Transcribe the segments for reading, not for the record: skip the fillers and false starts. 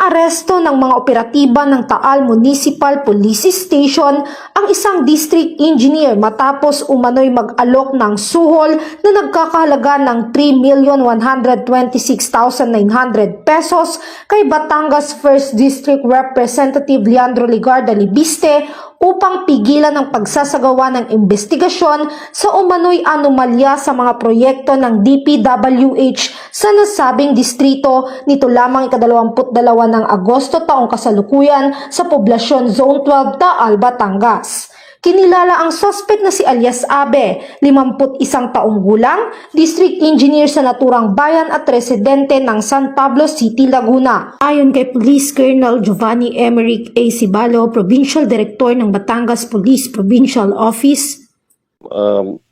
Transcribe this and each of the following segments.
Inaaresto ng mga operatiba ng Taal Municipal Police Station ang isang district engineer matapos umano'y mag-alok ng suhol na nagkakahalaga ng 3,126,900 pesos kay Batangas 1st District Representative Leandro Ligarda Libiste upang pigilan ang pagsasagawa ng investigasyon sa umano'y anomalya sa mga proyekto ng DPWH sa nasabing distrito nito lamang ika-22 ng Agosto taong kasalukuyan sa poblasyon Zone 12 Taal, Batangas. Kinilala ang suspect na si alias Abe, 51 taong gulang, district engineer sa naturang bayan at residente ng San Pablo City, Laguna. Ayon kay Police Colonel Giovanni Emerick A. Cibalo, Provincial Director ng Batangas Police Provincial Office.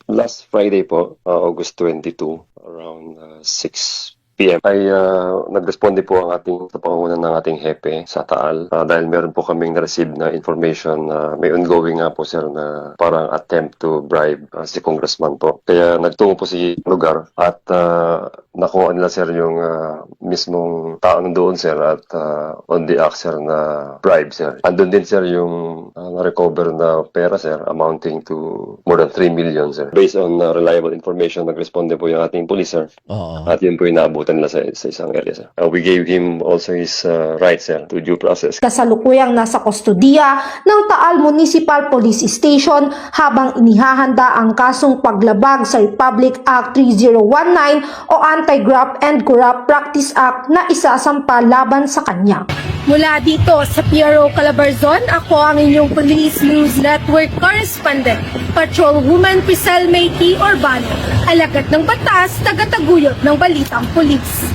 Last Friday po, August 22, around 6 p.m. ay nagresponde po ang ating sa pangunan ng ating hepe sa Taal dahil meron po kaming na-receive na information na may ongoing nga po sir na parang attempt to bribe si congressman po. Kaya nagtungo po si lugar at nakuha nila sir yung mismong taong doon sir at on the act sir na bribe sir. Andun din sir yung na-recover na pera sir amounting to more than 3 million sir. Based on reliable information, nagresponde po yung ating police sir. At yun po yung naabutan nila sa isang area sir. We gave him also his rights sir to due process. Kasalukuyang nasa kustodiya ng Taal Municipal Police Station habang inihahanda ang kasong paglabag sa Republic Act 3019 o Anti-Graft and Corrupt Practice Act na isasampa laban sa kanya. Mula dito sa PRO Calabarzon, ako ang inyong Police News Network Correspondent, Patrolwoman Priscel Mayki Urbano, alagad ng batas, tagataguyod ng balitang pulis.